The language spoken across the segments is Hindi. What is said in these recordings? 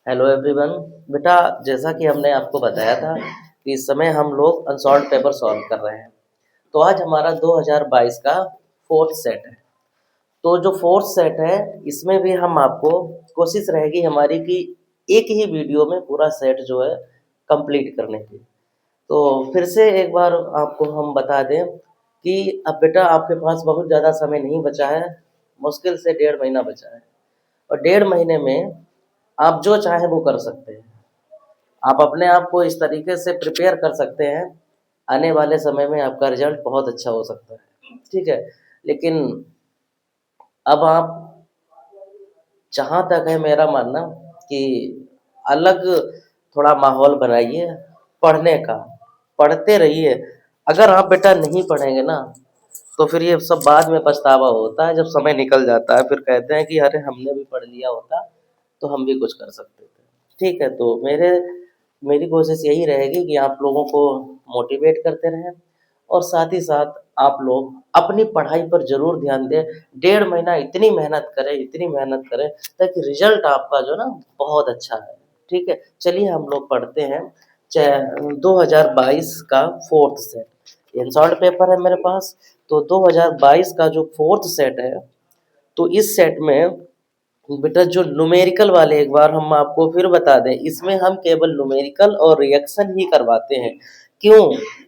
Hello everyone. बेटा, जैसा कि हमने आपको बताया था कि इस समय हम लोग अनसॉल्व पेपर सॉल्व कर रहे हैं। तो आज हमारा 2022 का फोर्थ सेट है। तो जो फोर्थ सेट है, इसमें भी हम आपको कोशिश रहेगी हमारी कि एक ही वीडियो में पूरा सेट जो है कंप्लीट करने की। तो फिर से एक बार आपको हम बता दें कि अब बेटा आपके पास बहुत ज़्यादा समय नहीं बचा है। मुश्किल से 1.5 महीना बचा है, और 1.5 महीने में आप जो चाहें वो कर सकते हैं। आप अपने आप को इस तरीके से प्रिपेयर कर सकते हैं, आने वाले समय में आपका रिजल्ट बहुत अच्छा हो सकता है। ठीक है, लेकिन अब आप, जहाँ तक है मेरा मानना, कि अलग थोड़ा माहौल बनाइए पढ़ने का, पढ़ते रहिए। अगर आप बेटा नहीं पढ़ेंगे ना, तो फिर ये सब बाद में पछतावा होता है। जब समय निकल जाता है फिर कहते हैं कि अरे हमने भी पढ़ लिया होता तो हम भी कुछ कर सकते थे। ठीक है, तो मेरी कोशिश यही रहेगी कि आप लोगों को मोटिवेट करते रहें, और साथ ही साथ आप लोग अपनी पढ़ाई पर ज़रूर ध्यान दें। 1.5 महीना इतनी मेहनत करें ताकि रिजल्ट आपका जो ना बहुत अच्छा है। ठीक है, चलिए हम लोग पढ़ते हैं। 2022 का फोर्थ सेट एनसॉल्ड पेपर है मेरे पास। तो 2022 का जो फोर्थ सेट है, तो इस सेट में बेटा जो न्यूमेरिकल वाले, एक बार हम आपको फिर बता दें, इसमें हम केवल न्यूमेरिकल और रिएक्शन ही करवाते हैं। क्यों?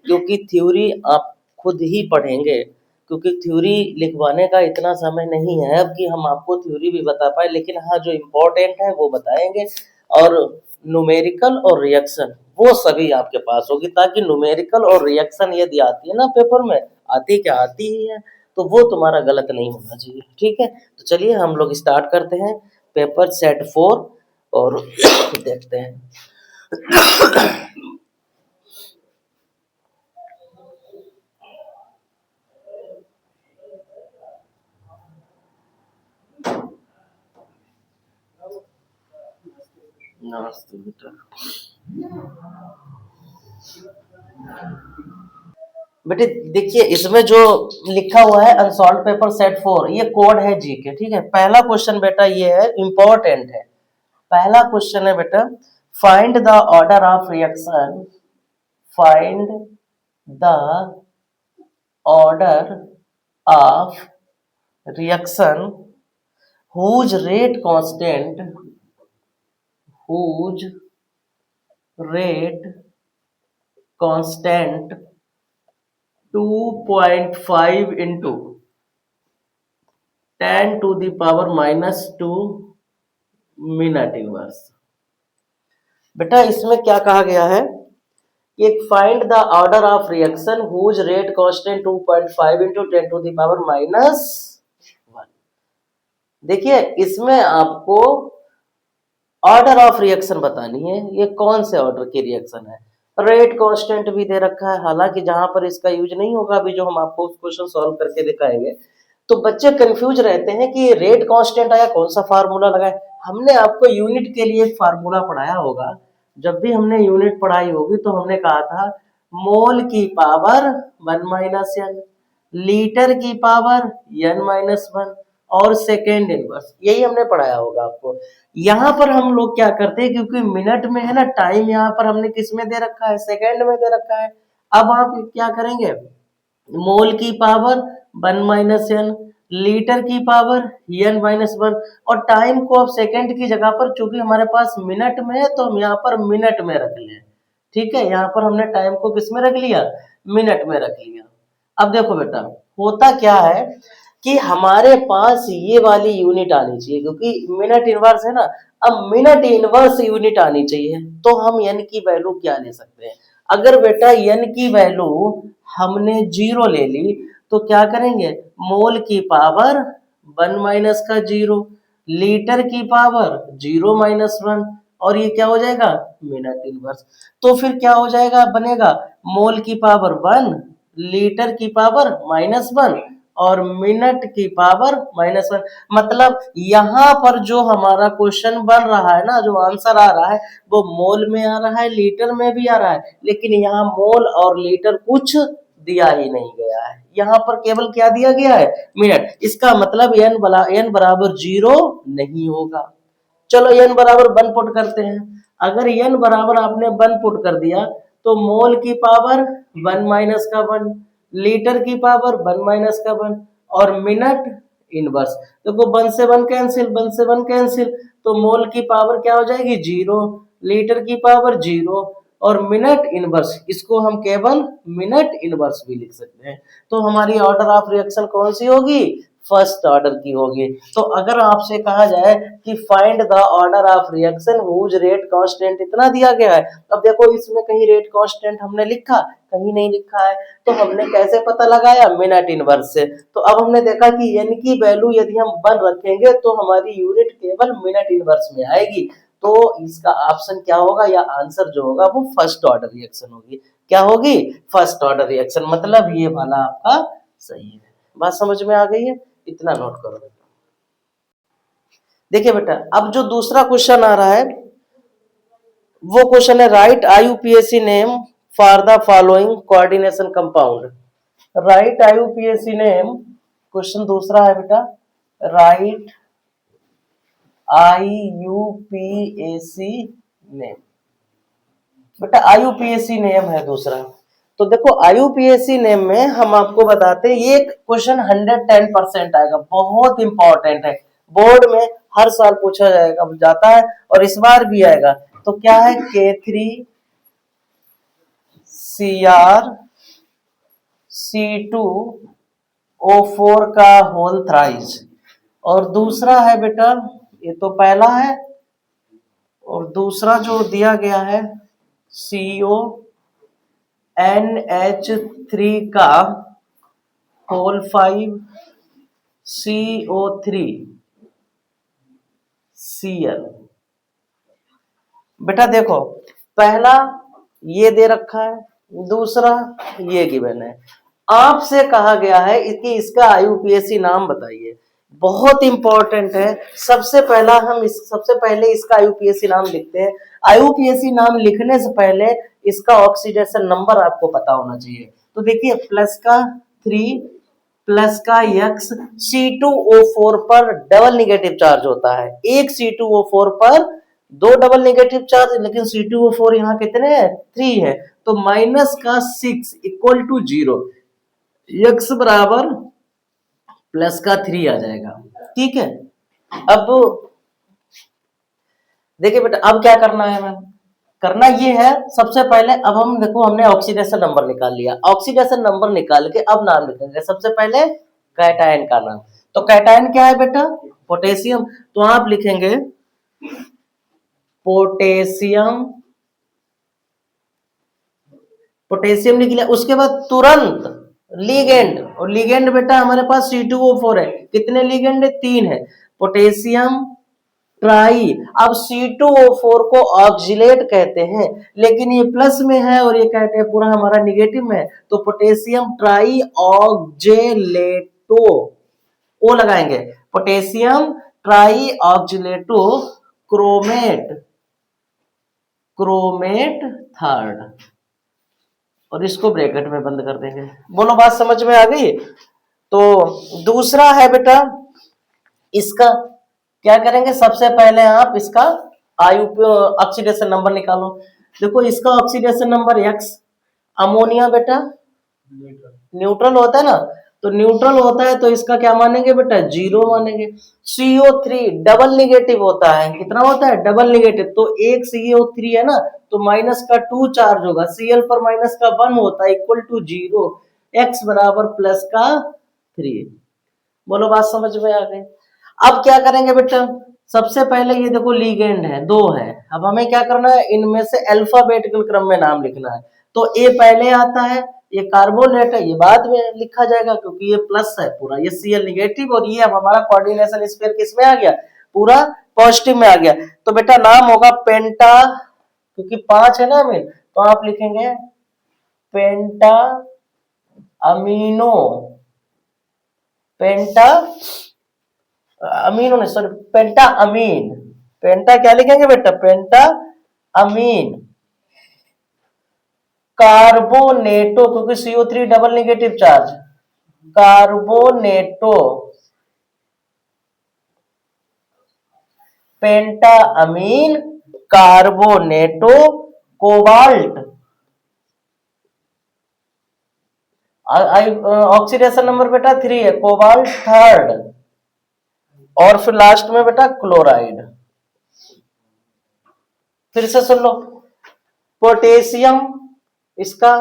क्योंकि थ्योरी आप खुद ही पढ़ेंगे, क्योंकि थ्योरी लिखवाने का इतना समय नहीं है अब कि हम आपको थ्योरी भी बता पाए। लेकिन हाँ, जो इम्पोर्टेंट है वो बताएंगे। और न्यूमेरिकल और रिएक्शन वो सभी आपके पास होगी, ताकि न्यूमेरिकल और रिएक्शन यदि आती है ना पेपर में, आती क्या आती ही है, तो वो तुम्हारा गलत नहीं होना चाहिए। ठीक है, तो चलिए हम लोग स्टार्ट करते हैं पेपर सेट 4, और देखते हैं। नमस्ते बेटा। बेटे देखिए, इसमें जो लिखा हुआ है अनसॉल्व पेपर सेट 4, ये कोड है जी के। ठीक है, पहला क्वेश्चन बेटा ये है, इंपॉर्टेंट है। पहला क्वेश्चन है बेटा, find the order of reaction, find the order of reaction whose rate constant, whose rate constant 2.5 into 10 to the power -2 minute inverse. बेटा इसमें क्या कहा गया है कि find the order of reaction whose rate constant 2.5 into 10 to the power -1। देखिए, इसमें आपको ऑर्डर ऑफ रिएक्शन बतानी है। ये कौन से ऑर्डर की रिएक्शन है? रेट कांस्टेंट भी दे रखा है, हालांकि जहां पर इसका यूज नहीं होगा अभी जो हम आपको क्वेश्चन सॉल्व करके दिखाएंगे। तो बच्चे कंफ्यूज रहते हैं कि रेट कांस्टेंट आया, कौन सा फार्मूला लगाए। हमने आपको यूनिट के लिए एक फार्मूला पढ़ाया होगा। जब भी हमने यूनिट पढ़ाई होगी तो हमने कहा था मोल की पावर 1 - n, लीटर की पावर n-1, और सेकेंड इनवर्स, यही हमने पढ़ाया होगा आपको। यहाँ पर हम लोग क्या करते हैं, क्योंकि मिनट में है ना टाइम, यहाँ पर हमने किस में दे रखा है? सेकेंड में दे रखा है। अब आप क्या करेंगे, मोल की पावर 1 - n, लीटर की पावर n-1, और टाइम को अब सेकेंड की जगह पर, चूंकि हमारे पास मिनट में है तो हम यहाँ पर मिनट में रख लें। ठीक है, यहाँ पर हमने टाइम को किस में रख लिया? मिनट में रख लिया। अब देखो बेटा, होता क्या है कि हमारे पास ये वाली यूनिट आनी चाहिए, क्योंकि मिनट इनवर्स है ना। अब मिनट इनवर्स यूनिट आनी चाहिए, तो हम n की वैल्यू क्या ले सकते हैं? अगर बेटा n की वैल्यू हमने 0 ले ली, तो क्या करेंगे? मोल की पावर 1 - 0, लीटर की पावर 0 - 1, और ये क्या हो जाएगा? Minute inverse. तो फिर क्या हो जाएगा, बनेगा मोल की पावर 1, लीटर की पावर -1, और मिनट की पावर -1। मतलब यहाँ पर जो हमारा क्वेश्चन बन रहा है ना, जो आंसर आ रहा है वो मोल में आ रहा है, लीटर में भी आ रहा है, लेकिन यहाँ मोल और लीटर कुछ दिया ही नहीं गया है। यहाँ पर केवल क्या दिया गया है? मिनट। इसका मतलब n बराबर 0 नहीं होगा। चलो n बराबर 1 पुट करते हैं। अगर n बराबर आपने 1 पुट कर दिया तो मोल की पावर 1 माइनस का 1, लीटर की पावर 1 माइनस का 1 और मिनट इनवर्स। देखो 1 से 1 कैंसिल, 1 से 1 कैंसिल, तो मोल की पावर क्या हो जाएगी 0, लीटर की पावर 0 और मिनट इनवर्स, इसको हम केवल मिनट इनवर्स भी लिख सकते हैं। तो हमारी ऑर्डर ऑफ रिएक्शन कौन सी होगी, फर्स्ट ऑर्डर की होगी। तो अगर आपसे कहा जाए कि find the order of reaction whose rate constant इतना दिया गया है, अब देखो इसमें कहीं रेट कांस्टेंट हमने लिखा, कहीं नहीं लिखा है, तो हमने कैसे पता लगाया, मिनट इनवर्स से। तो अब हमने देखा कि n की वैल्यू यदि हम 1 रखेंगे तो हमारी यूनिट केवल मिनट इनवर्स में आएगी। तो इसका ऑप्शन क्या होगा, या आंसर जो होगा वो फर्स्ट ऑर्डर रिएक्शन होगी। क्या होगी, फर्स्ट ऑर्डर रिएक्शन, मतलब ये वाला आपका सही है। बात समझ में आ गई है, इतना नोट करो। देखिए बेटा, अब जो दूसरा क्वेश्चन आ रहा है वो क्वेश्चन है right IUPAC name for the following coordination compound. Right IUPAC name, question दूसरा है बेटा, राइट आईयूपीएसी नेम। बेटा आईयूपीएसी नेम है दूसरा। तो देखो आईयूपीएसी नेम में हम आपको बताते हैं, ये क्वेश्चन 110% आएगा, बहुत इंपॉर्टेंट है, बोर्ड में हर साल पूछा जाएगा, जाता है और इस बार भी आएगा। तो क्या है, K3CrC2O4 का होल थ्राइस, और दूसरा है बेटा, ये तो पहला है, और दूसरा जो दिया गया है CONH3 का होल 5CO3Cl। बेटा देखो, पहला ये दे रखा है, दूसरा ये गिवन है, आपसे कहा गया है कि इसका आईयूपीएसी नाम बताइए। बहुत इंपॉर्टेंट है, सबसे पहले इसका आईयूपीएसी नाम लिखते हैं। आईयूपीएसी नाम लिखने से पहले इसका ऑक्सीडेशन नंबर आपको पता होना चाहिए। तो देखिए प्लस का 3 प्लस का X C2O4 पर डबल निगेटिव चार्ज होता है, एक C2O4 पर 2 डबल निगेटिव चार्ज, लेकिन C2O4 यहाँ कितने हैं, 3 है, तो माइनस का 6 इक्वल टू 0, X बराबर प्लस का 3 आ जाएगा। ठीक है, अब देखिए बेटा, अब क्या करना है मैम, करना ये है, सबसे पहले अब हम देखो, हमने ऑक्सीडेशन नंबर निकाल लिया, ऑक्सीडेशन नंबर निकाल के अब नाम लिखेंगे। सबसे पहले कैटायन का नाम, तो कैटायन क्या है बेटा, पोटेशियम, तो आप लिखेंगे पोटेशियम, पोटेशियम लिख लिया। उसके बाद तुरंत लिगेंड, और लिगेंड बेटा हमारे पास C2O4 है, कितने लिगेंड है, 3 है, पोटेशियम ट्राई। अब C2O4 को ऑक्जिलेट कहते हैं, लेकिन ये प्लस में है और ये कहते हैं पूरा हमारा निगेटिव में है, तो पोटेशियम ट्राई ऑक्जेलेटो, ओ लगाएंगे, potassium tri oxalato chromate, chromate third, और इसको ब्रैकेट में बंद कर देंगे। बोलो बात समझ में आ गई। तो दूसरा है बेटा, इसका क्या करेंगे, सबसे पहले आप इसका ऑक्सीडेशन नंबर निकालो। देखो इसका ऑक्सीडेशन नंबर X, अमोनिया बेटा न्यूट्रल होता है ना, तो न्यूट्रल होता है तो इसका क्या मानेंगे बेटा, 0 मानेंगे। CO3 डबल निगेटिव होता है, कितना होता है, डबल निगेटिव, तो एक CO3 है ना, तो माइनस का 2 चार्ज होगा, Cl पर माइनस का 1 होता है, इक्वल टू 0, X बराबर प्लस का 3। बोलो बात समझ में आ गई। अब क्या करेंगे बेटा, सबसे पहले ये देखो लिगेंड है, 2 है, अब हमें क्या करना है, इनमें से अल्फाबेटिकल क्रम में नाम लिखना है। तो ए पहले आता है, ये कार्बोनेट है, ये बाद में लिखा जाएगा क्योंकि ये प्लस है पूरा, ये Cl निगेटिव, और ये अब हमारा कोऑर्डिनेशन स्फीयर किस में आ गया, पूरा पॉजिटिव में आ गया। तो बेटा नाम होगा पेंटा, क्योंकि 5 है ना अमीन, तो आप लिखेंगे पेंटा अमीनो, पेंटा अमीनो नहीं, सॉरी पेंटा अमीन, पेंटा क्या लिखेंगे बेटा, पेंटा अमीन कार्बोनेटो, क्योंकि CO3 डबल नेगेटिव चार्ज, कार्बोनेटो पेंटा अमीन कार्बोनेटो कोबाल्ट। ऑक्सीडेशन नंबर बेटा 3 है, कोबाल्ट थर्ड, और फिर लास्ट में बेटा क्लोराइड। फिर से सुन लो, पोटेशियम इसका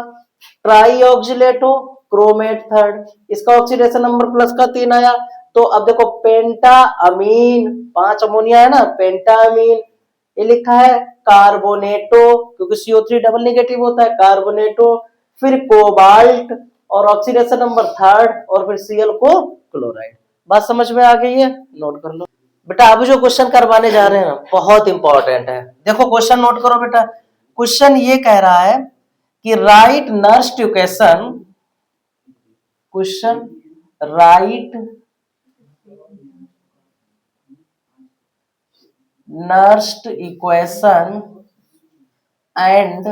ट्राईऑक्सिलेटो क्रोमेट थर्ड, इसका ऑक्सीडेशन नंबर प्लस का 3 आया। तो अब देखो पेंटा अमीन, 5 अमोनिया है ना, पेंटा अमीन, ये लिखा है कार्बोनेटो क्योंकि CO3 डबल नेगेटिव होता है, कार्बोनेटो, फिर कोबाल्ट और ऑक्सीडेशन नंबर थर्ड, और फिर Cl को क्लोराइड। बात समझ में आ गई है? नोट कर लो बेटा। अब जो क्वेश्चन करवाने जा रहे हैं बहुत इंपॉर्टेंट है, देखो क्वेश्चन नोट करो बेटा। क्वेश्चन ये कह रहा है कि right Nernst equation, question right Nernst equation and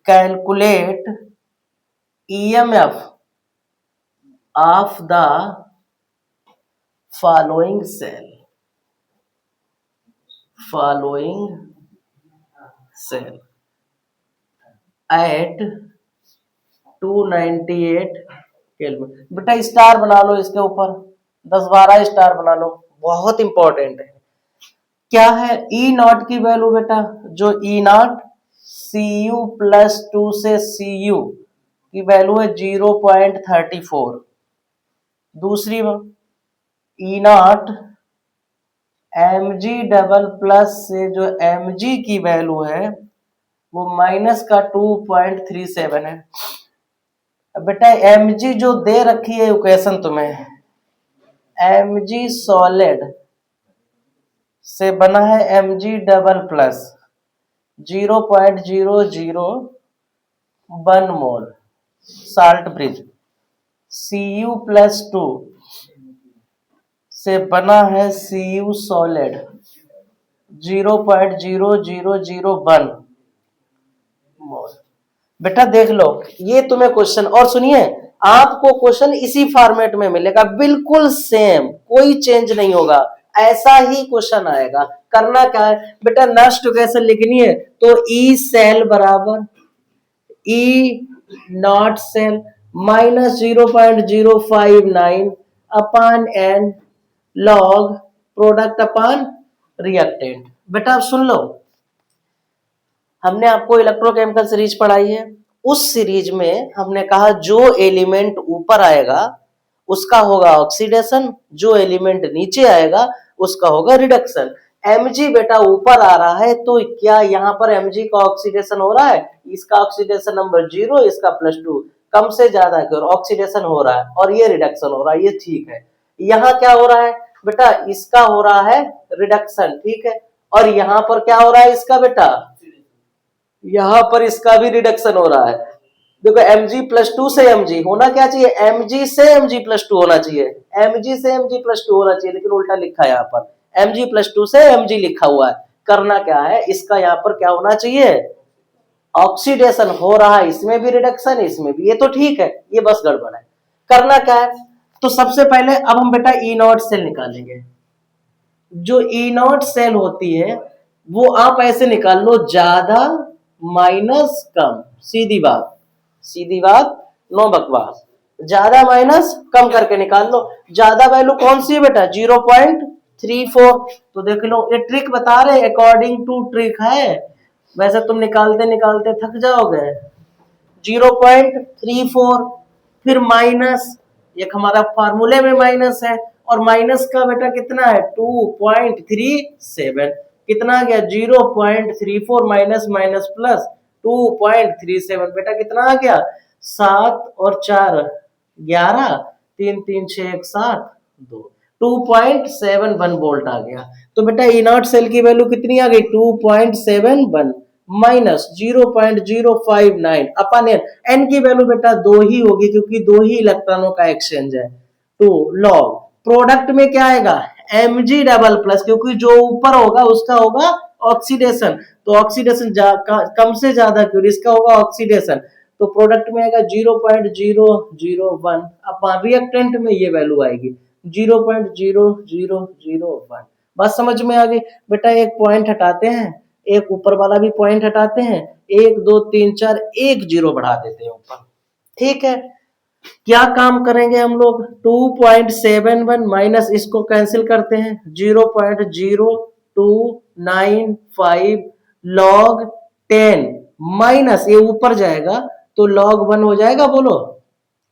calculate EMF of the following cell at 298 kelvin. बेटा स्टार बना लो इसके ऊपर, 10-12 स्टार बना लो, बहुत इंपॉर्टेंट है। क्या है E0 की वैल्यू बेटा, जो E0 Cu प्लस 2 से Cu की वैल्यू है 0.34। दूसरी E0 Mg डबल प्लस से जो Mg की वैल्यू है वो माइनस का 2.37 है। अब बेटा Mg जो दे रखी है इक्वेशन तुम्हें, Mg सॉलिड से बना है Mg डबल प्लस 0.001 मोल साल्ट ब्रिज, Cu प्लस 2 से बना है Cu सॉलिड 0.0001 मोल। बेटा देख लो ये तुम्हें क्वेश्चन, और सुनिए आपको क्वेश्चन इसी फॉर्मेट में मिलेगा, बिल्कुल सेम, कोई चेंज नहीं होगा, ऐसा ही क्वेश्चन आएगा। करना क्या है बेटा, नर्स्ट इक्वेशन लिखनी है तो ई सेल बराबर e naught cell minus 0.059 upon n log product upon reactant. बेटा आप सुन लो, हमने आपको इलेक्ट्रोकेमिकल सीरीज पढ़ाई है, उस सीरीज में हमने कहा जो एलिमेंट ऊपर आएगा उसका होगा ऑक्सीडेशन, जो एलिमेंट नीचे आएगा उसका होगा रिडक्शन। Mg बेटा ऊपर आ रहा है तो क्या यहाँ पर Mg का ऑक्सीडेशन हो रहा है? इसका ऑक्सीडेशन नंबर 0, इसका +2, कम से ज्यादा की ओर ऑक्सीडेशन हो रहा है और ये रिडक्शन हो रहा है, ये ठीक है। यहाँ क्या हो रहा है बेटा, इसका हो रहा है रिडक्शन, ठीक है, और यहाँ पर क्या हो रहा है इसका बेटा, यहाँ पर इसका भी रिडक्शन हो रहा है। देखो Mg+2 से Mg होना क्या चाहिए, Mg से Mg+2 होना चाहिए, Mg से Mg+2 होना चाहिए, लेकिन उल्टा लिखा है यहाँ पर, Mg+2 से Mg लिखा हुआ है। करना क्या है, इसका यहाँ पर क्या होना चाहिए, ऑक्सीडेशन हो रहा है, इसमें भी रिडक्शन, इसमें भी, ये तो ठीक है, ये बस गड़बड़ है। करना क्या है, तो सबसे पहले अब हम बेटा E0 सेल निकालेंगे। जो E0 सेल होती है वो आप ऐसे निकाल लो, ज्यादा माइनस कम, सीधी बात, नो बकवास, ज्यादा माइनस कम करके निकाल लो। ज्यादा वैल्यू कौन सी है बेटा, 0.34। तो देख लो ये ट्रिक बता रहे, अकॉर्डिंग टू ट्रिक है, वैसे तुम निकालते निकालते थक जाओगे। 0.34 फिर माइनस, एक हमारा फार्मूले में माइनस है, और माइनस का बेटा कितना है 2.37, कितना आ गया 0.34 माइनस माइनस प्लस 2.37, बेटा कितना आ गया 7 और 4 11, 3 3 6 1 7 2, 2.71 वोल्ट आ गया। तो बेटा E0 सेल की वैल्यू कितनी आ गई 2.71 माइनस 0.059 अपन एन की वैल्यू बेटा 2 ही होगी क्योंकि 2 ही इलेक्ट्रॉनों का एक्सचेंज है। तो लॉग प्रोडक्ट में क्या आएगा Mg डबल प्लस, क्योंकि जो ऊपर होगा उसका होगा ऑक्सीडेशन, तो ऑक्सीडेशन कम से ज्यादा क्यों, इसका होगा ऑक्सीडेशन, तो प्रोडक्ट में आएगा 0.001 अपन रिएक्टेंट में ये वैल्यू आएगी 0.0001 बात समझ में आ गई बेटा। एक पॉइंट हटाते हैं, एक ऊपर वाला भी पॉइंट हटाते हैं, 1 2 3 4 एक जीरो बढ़ा देते हैं ऊपर। ठीक है, क्या काम करेंगे हम लोग, 2.71 माइनस इसको कैंसिल करते हैं, 0.0295 लॉग 10 माइनस ये ऊपर जाएगा तो लॉग 1 हो जाएगा। बोलो,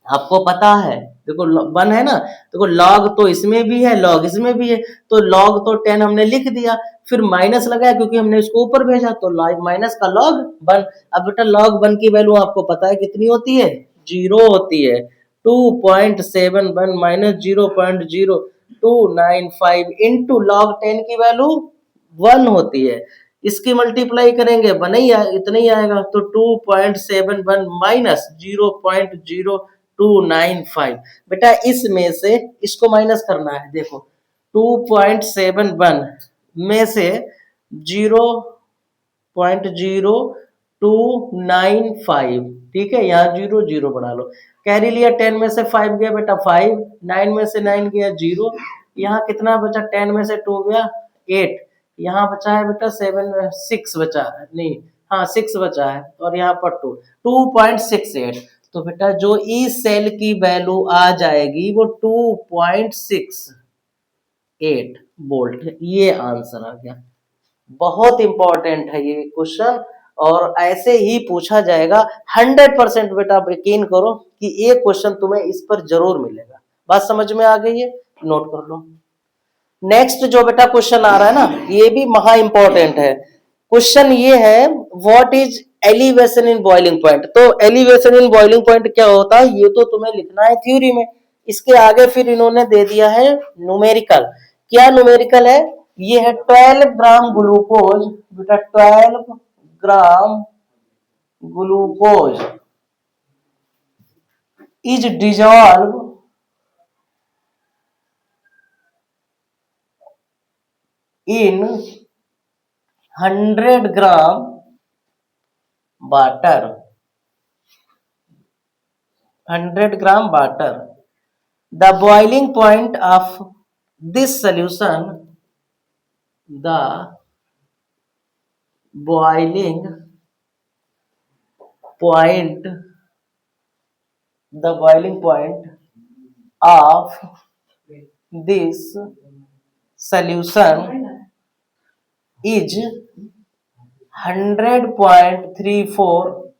आपको पता है, देखो 1 है ना, देखो लॉग तो इसमें भी है, लॉग इसमें भी है, तो लॉग तो 10 हमने लिख दिया, फिर माइनस लगाया क्योंकि हमने इसको ऊपर भेजा, तो माइनस का लॉग 1। अब बेटा लॉग 1 की वैल्यू आपको पता है कितनी होती है, 0 होती है। 2.71 माइनस 0.0295 इंटू लॉग 10 की वैल्यू 1 होती है। इसकी मल्टीप्लाई करेंगे बन ही इतना ही आएगा, तो 2.71 माइनस 0.0295। बेटा इसमें से इसको माइनस करना है, देखो 2.71 में से 0.0295, ठीक है, यहाँ 0 0 बढ़ा लो, कैरी लिया, 10 में से 5 गया बेटा 5, 9 में से 9 गया 0, यहाँ कितना बचा, 10 में से 2 गया 8, यहाँ बचा है बेटा 6 बचा है, नहीं हाँ 6 बचा है, और यहाँ पर 2.68। तो बेटा जो इस सेल की वैल्यू आ जाएगी वो 2.68 वोल्ट है। ये आंसर आ गया। बहुत इंपॉर्टेंट है ये क्वेश्चन, और ऐसे ही पूछा जाएगा 100%। बेटा आप यकीन करो कि ये क्वेश्चन तुम्हें इस पर जरूर मिलेगा। बात समझ में आ गई है, नोट कर लो। नेक्स्ट जो बेटा क्वेश्चन आ रहा है ना, ये भी महा इंपॉर्टेंट है। क्वेश्चन ये है, what is elevation in boiling point. तो एलिवेशन इन बॉइलिंग पॉइंट क्या होता है, ये तो तुम्हें लिखना है थ्योरी में। इसके आगे फिर इन्होंने दे दिया है न्यूमेरिकल। क्या न्यूमेरिकल है, ये है 12 ग्राम ग्लूकोज, बेटा 12 gram glucose is dissolve in 100 gram water, 100 gram water. The boiling point of this solution, the boiling point, the boiling point of this solution is 100.34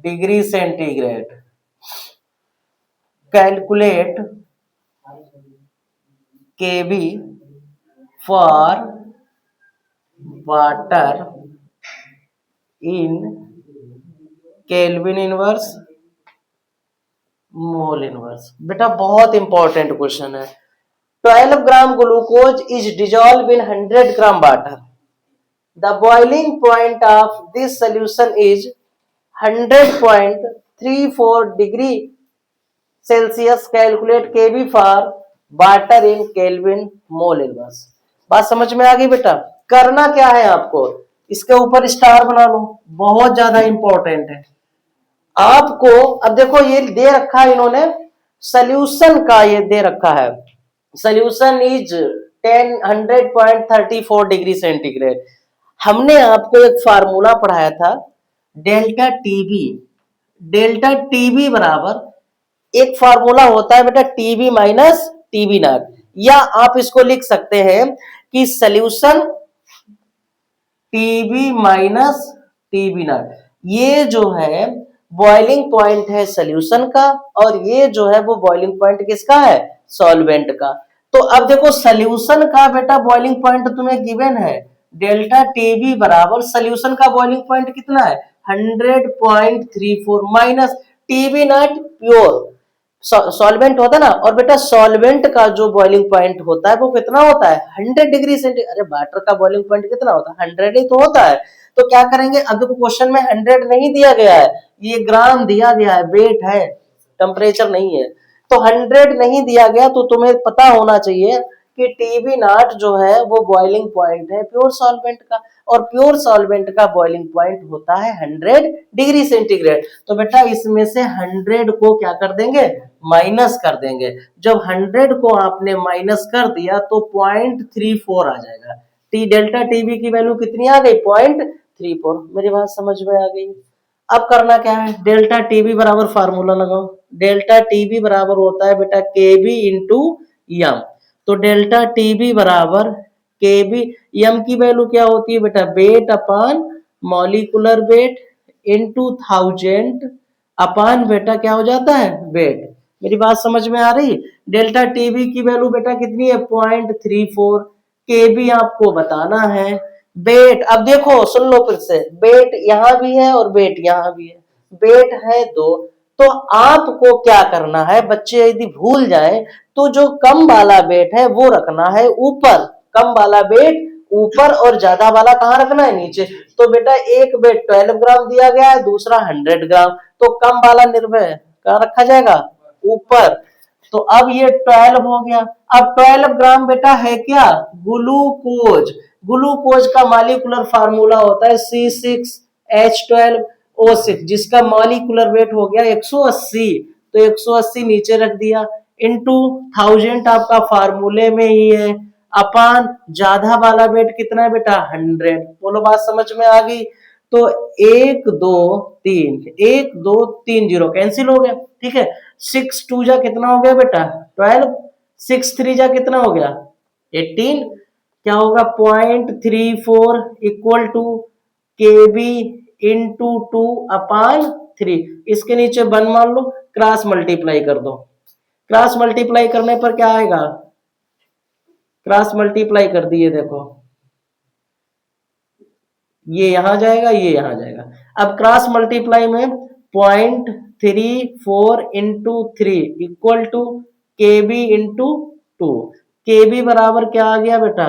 degree centigrade. Calculate kb for water in Kelvin inverse mole inverse. बेटा बहुत इंपॉर्टेंट क्वेश्चन है। 12 gram glucose is dissolve in 100 gram water. The boiling point of this solution is 100.34 degree celsius. Calculate KV for water in kelvin mole inverse. बात समझ में आ गई बेटा। करना क्या है आपको, इसके ऊपर स्टार बना लो, बहुत ज्यादा इंपॉर्टेंट है आपको। अब देखो ये दे रखा है इन्होंने सॉल्यूशन का, ये दे रखा है सॉल्यूशन इज 100.34 डिग्री सेंटीग्रेड। हमने आपको एक फार्मूला पढ़ाया था डेल्टा टीबी। डेल्टा टीबी बराबर एक फार्मूला होता है बेटा टीबी माइनस टीबी नॉट, या आप इसको लिख सकते हैं कि solution TB minus TB naught. ये जो है बॉइलिंग पॉइंट है सॉल्यूशन का, और ये जो है वो बॉइलिंग पॉइंट किसका है, सॉल्वेंट का। तो अब देखो सॉल्यूशन का बेटा बॉइलिंग पॉइंट तुम्हें गिवन है डेल्टा टीबी बराबर सॉल्यूशन का बॉइलिंग पॉइंट कितना है 100.34 minus TB naught pure solvent होता है ना। और बेटा सॉल्वेंट का जो बॉइलिंग पॉइंट होता है वो कितना होता है 100 डिग्री सेंटीग्रेड। अरे वाटर का बॉइलिंग पॉइंट कितना होता है 100 ही तो होता है। तो क्या करेंगे, अब देखो क्वेश्चन में 100 नहीं दिया गया है, ये ग्राम दिया गया है, वेट है, टेम्परेचर नहीं है। तो 100 नहीं दिया गया, तो तुम्हें पता होना चाहिए कि टीबी नॉट जो है वो बॉइलिंग पॉइंट है प्योर सॉल्वेंट का, और प्योर सॉल्वेंट का बॉइलिंग पॉइंट होता है 100 डिग्री सेंटीग्रेड। तो बेटा इसमें से 100 को क्या कर देंगे, माइनस कर देंगे। जब 100 को आपने माइनस कर दिया तो 0.34 आ जाएगा। टी डेल्टा टीबी की वैल्यू कितनी आ गई, 0.34। मेरी बात समझ में आ गई। अब करना क्या है, डेल्टा टीबी बराबर फार्मूला लगाओ। डेल्टा टीबी बराबर होता है बेटा केबी इंटू यम। तो डेल्टा टीबी बराबर केबी, यम की वैल्यू क्या होती है बेटा, weight upon molecular weight into 1000 upon बेटा क्या हो जाता है, वेट। मेरी बात समझ में आ रही। डेल्टा टीबी की वैल्यू बेटा कितनी है, 0.34। केबी आपको बताना है। वेट, अब देखो सुन लो फिर से, वेट यहां भी है और वेट यहां भी है, वेट है दो। तो आपको क्या करना है बच्चे, यदि भूल जाए तो जो कम वाला वेट है वो रखना है ऊपर, कम वाला वेट ऊपर और ज्यादा वाला कहां रखना है, नीचे। तो बेटा एक वेट 12 ग्राम दिया गया है, दूसरा 100 ग्राम, तो कम वाला निर्भय कहां रखा जाएगा, ऊपर। तो अब ये 12 हो गया। अब 12 ग्राम बेटा है क्या, ग्लूकोज। ग्लूकोज का मॉलिक्यूलर फार्मूला होता है C6H12O6, जिसका मॉलिक्यूलर वेट हो गया 180। तो 180 नीचे रख दिया, इंटू 1000 आपका फार्मूले में ही है, अपान ज्यादा वाला वेट कितना है बेटा, 100। बोलो बात समझ में आ गई। तो 1 2 3, 1 2 3 0 कैंसिल हो गया, ठीक है। 6 2 जा कितना हो गया बेटा 12, 6 3 जा कितना हो गया 18, क्या होगा 0.34 इक्वल टू केबी इंटू 2 अपान 3। इसके नीचे 1 मान लो, क्रॉस मल्टीप्लाई कर दो। क्रॉस मल्टीप्लाई करने पर क्या आएगा, क्रॉस मल्टीप्लाई कर दिए देखो, ये यहां जाएगा ये यहां जाएगा। अब क्रॉस मल्टीप्लाई में 0.34 into 3 equal to KB into 2। KB बराबर क्या आ गया बेटा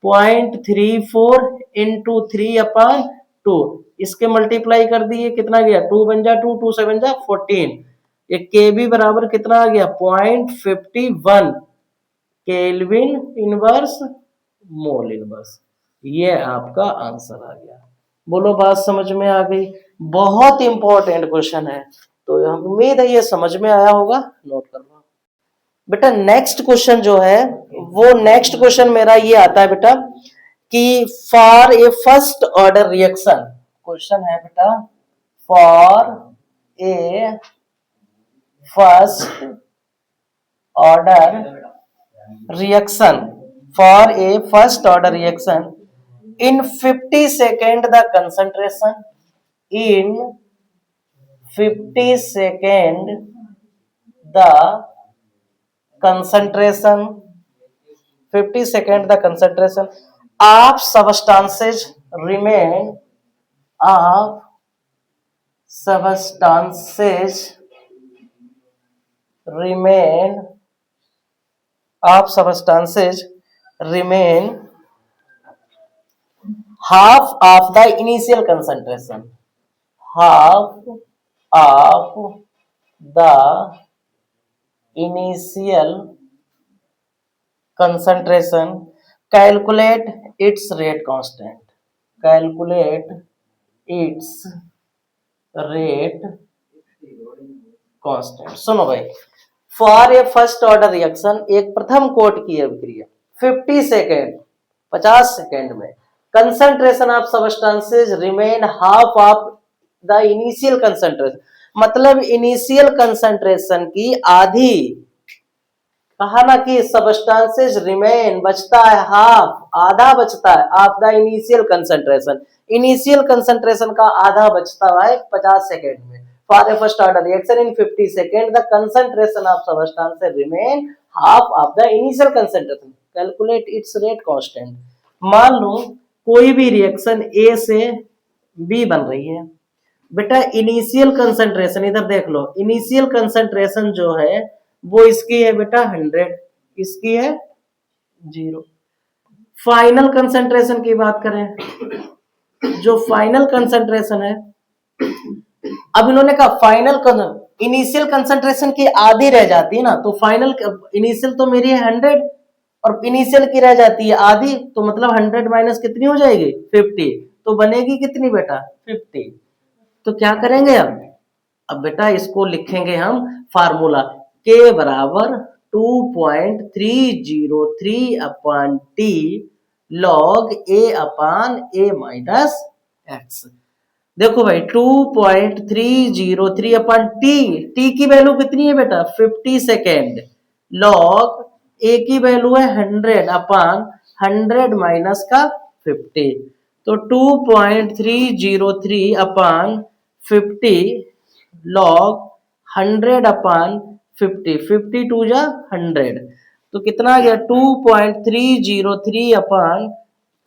0.34 इंटू 3 अपॉन 2। इसके मल्टीप्लाई कर दिए कितना गया, 2 बन जा 2, 2 7 जा 14। ये केबी बराबर कितना आ गया 0.51 केल्विन इनवर्स मोल इनवर्स। ये आपका आंसर आ गया। बोलो बात समझ में आ गई। बहुत इंपॉर्टेंट क्वेश्चन है, तो उम्मीद है ये समझ में आया होगा, नोट कर लो बेटा। नेक्स्ट क्वेश्चन जो है वो, नेक्स्ट क्वेश्चन मेरा ये आता है बेटा कि for a first order reaction, question है बेटा for a first order reaction, for a first order reaction in 50 second the concentration, in 50 second the concentration, 50 second the concentration of substances remain, of substances remain, of substances remain half of the initial concentration, half of the initial concentration, calculate its rate constant, calculate its rate constant। सुनो भाई, for a first order reaction, एक प्रथम कोट की अभिक्रिया 50 सेकेंड 50 सेकेंड में, concentration of substances remain half of the initial concentration, मतलब इनिशियल कंसंट्रेशन की आधी, कहा ना कि सबस्टेंसेस रिमेन बचता है हाफ, आधा बचता है of the initial concentration, initial concentration का आधा बचता है 50 सेकेंड में। For a first order reaction in 50 seconds, the concentration of substance remain half of the initial concentration. Calculate its rate constant. मान लो कोई भी रिएक्शन A से B बन रही है बेटा, इनिशियल कंसंट्रेशन इधर देख लो, इनिशियल कंसंट्रेशन जो है वो इसकी है बेटा 100, इसकी है 0। फाइनल कंसंट्रेशन की बात करें, जो फाइनल कंसंट्रेशन है, अब इन्होंने कहा फाइनल इनिशियल कंसंट्रेशन की आधी रह जाती है ना, तो फाइनल इनिशियल तो मेरी है 100, और इनिशियल की रह जाती है आधी, तो मतलब 100 माइनस कितनी हो जाएगी 50, तो बनेगी कितनी बेटा 50। तो क्या करेंगे अब बेटा इसको लिखेंगे हम फार्मूला के बराबर 2.303 अपॉन टी लॉग ए अपान ए माइनस एक्स। देखो भाई 2.303 अपॉन टी की वैल्यू कितनी है बेटा 50 सेकेंड, लॉग ए की वैल्यू है 100 अपॉन 100 माइनस का 50, तो 2.303 अपॉन 50 लॉग 100 अपॉन 50, 50 टू जा 100, तो कितना आ गया 2.303 अपॉन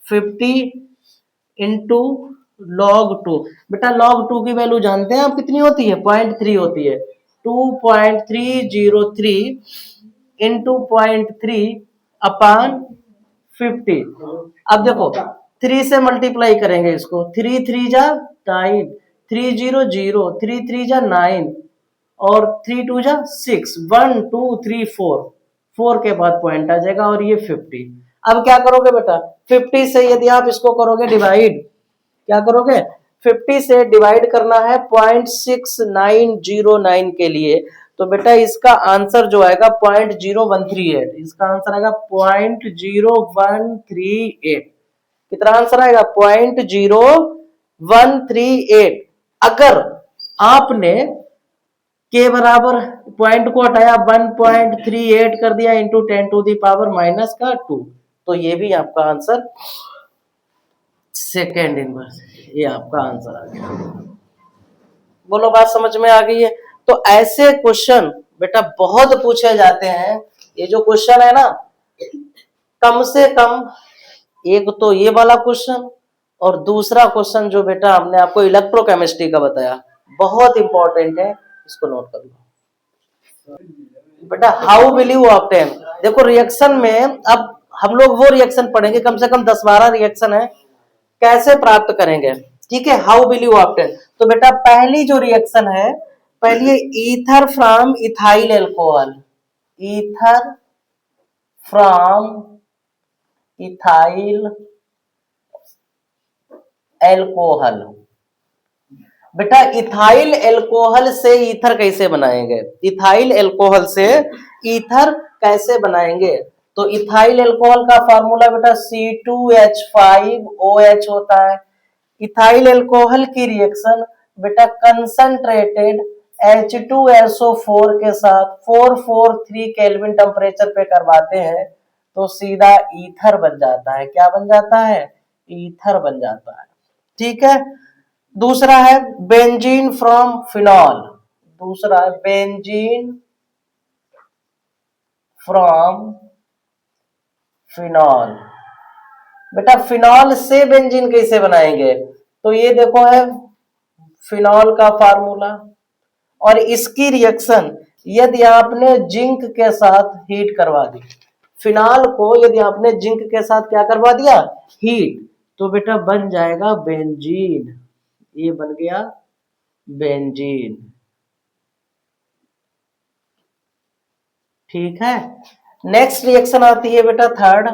50 इंटू log 2। बेटा log 2 की वैल्यू जानते हैं आप कितनी होती है 0.3 होती है, 2.303 इंटू 0.3 अपान 50। अब देखो 3 से मल्टीप्लाई करेंगे इसको, 3 3 जा 9, 3 0 0, 3 3 जा 9 और 3 2 जा 6, 1 2 3 4, 4 के बाद पॉइंट आ जाएगा और ये 50। अब क्या करोगे बेटा 50 से यदि आप इसको करोगे डिवाइड, क्या करोगे 50 से डिवाइड करना है 0.6909 के लिए, तो बेटा इसका आंसर जो आएगा 0.0138, इसका आंसर आएगा 0.0138। कितना आंसर आएगा 0.0138। अगर आपने के बराबर पॉइंट को हटाया 1.38 कर दिया into 10 to the power minus का 2, तो ये भी आपका आंसर सेकेंड इनवर्स, ये आपका आंसर आ गया। बोलो बात समझ में आ गई है। तो ऐसे क्वेश्चन बेटा बहुत पूछे जाते हैं। ये जो क्वेश्चन है ना, कम से कम एक तो ये वाला क्वेश्चन और दूसरा क्वेश्चन जो बेटा हमने आपको इलेक्ट्रोकेमिस्ट्री का बताया, बहुत इंपॉर्टेंट है, इसको नोट कर लो बेटा। हाउ विल यू ऑब्टेन, देखो रिएक्शन में अब हम लोग वो रिएक्शन पढ़ेंगे, कम से कम 10-12 रिएक्शन है, कैसे प्राप्त करेंगे, ठीक है। हाउ विल यू ऑब्टेन, तो बेटा पहली जो रिएक्शन है, पहली ether from ethyl alcohol, ether from ethyl alcohol. बेटा इथाइल एल्कोहल से ईथर कैसे बनाएंगे, इथाइल एल्कोहल से ईथर कैसे बनाएंगे, तो इथाइल एल्कोहल का फार्मूला बेटा C2H5OH होता है। इथाइल एल्कोहल की रिएक्शन बेटा कंसंट्रेटेड H2SO4 के साथ 443 केल्विन टेम्परेचर पे करवाते हैं, तो सीधा ईथर बन जाता है। क्या बन जाता है, ईथर बन जाता है, ठीक है। दूसरा है बेंजीन फ्रॉम फिनॉल, दूसरा है बेंजीन फ्रॉम फिनॉल। बेटा फिनॉल से बेंजीन कैसे बनाएंगे, तो ये देखो है फिनॉल का फार्मूला, और इसकी रिएक्शन यदि आपने जिंक के साथ हीट करवा दी, फिनॉल को यदि आपने जिंक के साथ क्या करवा दिया हीट, तो बेटा बन जाएगा बेंजीन, ये बन गया बेंजीन, ठीक है। नेक्स्ट रिएक्शन आती है बेटा third,